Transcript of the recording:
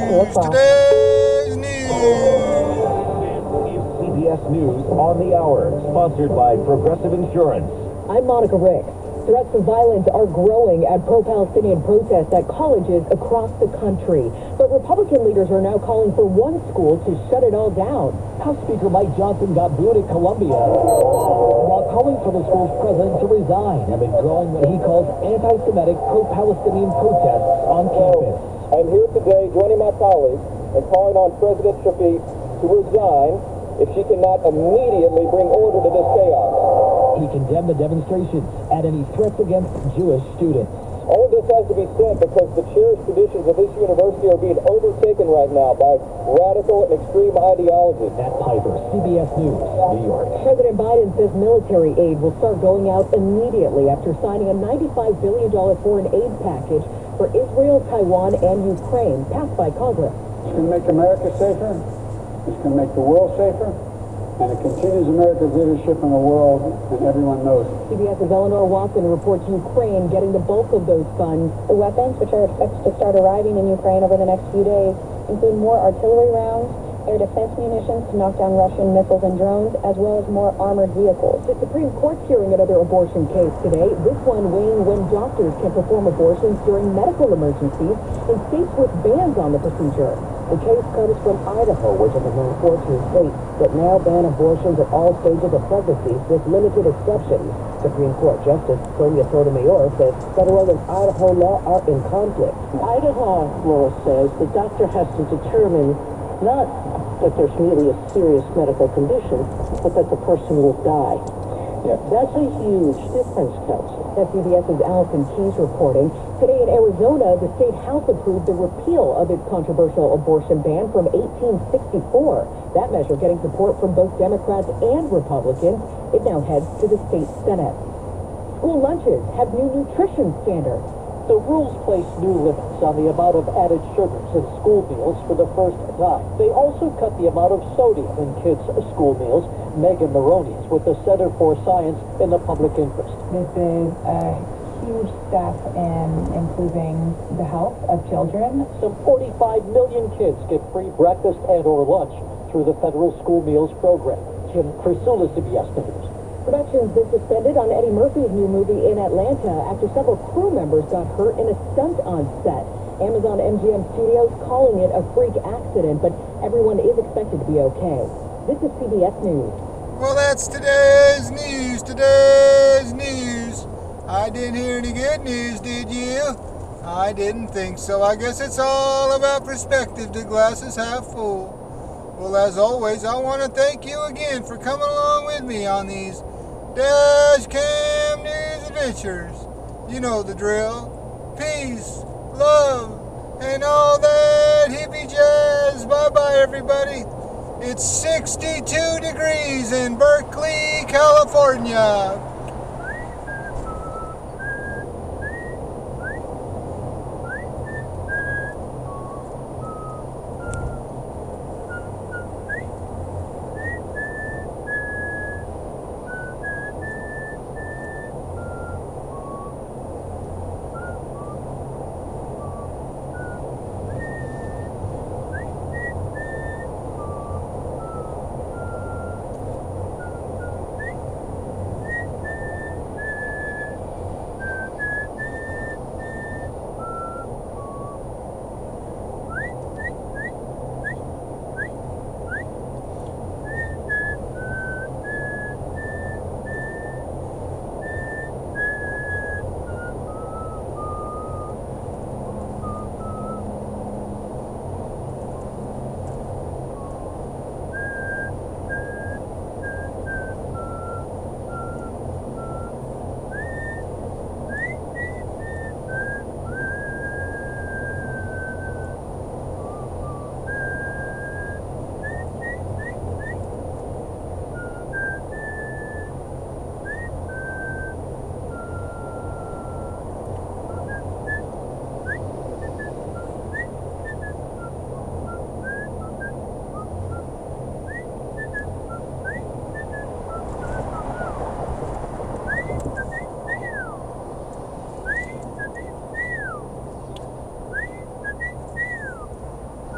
Today's news. CBS News on the Hour, sponsored by Progressive Insurance. I'm Monica Rick. Threats of violence are growing at pro-Palestinian protests at colleges across the country. But Republican leaders are now calling for one school to shut it all down. House Speaker Mike Johnson got booed at Columbia while calling for the school's president to resign amid growing what he calls anti-Semitic pro-Palestinian protests on campus. I'm here today joining my colleagues and calling on President Shafiq to resign if she cannot immediately bring order to this chaos. He condemned the demonstrations and any threats against Jewish students. All of this has to be said because the cherished traditions of this university are being overtaken right now by radical and extreme ideology. Matt Piper, CBS News, New York. President Biden says military aid will start going out immediately after signing a $95 billion foreign aid package for Israel, Taiwan, and Ukraine, passed by Congress. It's going to make America safer. It's going to make the world safer. And it continues America's leadership in the world, and everyone knows it. CBS's Eleanor Watson reports Ukraine getting the bulk of those funds. The weapons, which are expected to start arriving in Ukraine over the next few days, include more artillery rounds, air defense munitions to knock down Russian missiles and drones, as well as more armored vehicles. The Supreme Court's hearing another abortion case today, this one weighing when doctors can perform abortions during medical emergencies in states with bans on the procedure. The case comes from Idaho, which is among 14 states that now ban abortions at all stages of pregnancy with limited exceptions. Supreme Court Justice Sonia Sotomayor says federal and Idaho law are in conflict. Idaho law says the doctor has to determine not that there's really a serious medical condition, but that the person will die. That's a huge difference, Kelsey. CBS's Allison Keyes reporting. Today in Arizona, the state house approved the repeal of its controversial abortion ban from 1864. That measure getting support from both Democrats and Republicans. It now heads to the state Senate. School lunches have new nutrition standards. The rules place new limits on the amount of added sugars in school meals for the first time. They also cut the amount of sodium in kids' school meals. Megan Maroney is with the Center for Science in the Public Interest. This is a huge step in improving the health of children. Some 45 million kids get free breakfast and or lunch through the federal school meals program. Kim Crisula, CBS News. Production's been suspended on Eddie Murphy's new movie in Atlanta after several crew members got hurt in a stunt on set. Amazon MGM Studios calling it a freak accident, but everyone is expected to be okay. This is CBS News. Well, that's today's news. Today's news. I didn't hear any good news, did you? I didn't think so. I guess it's all about perspective. The glass is half full. Well, as always, I want to thank you again for coming along with me on these Dash Cam News adventures. You know the drill. Peace, love, and all that hippie jazz. Bye-bye, everybody. It's 62 degrees in Berekley, California.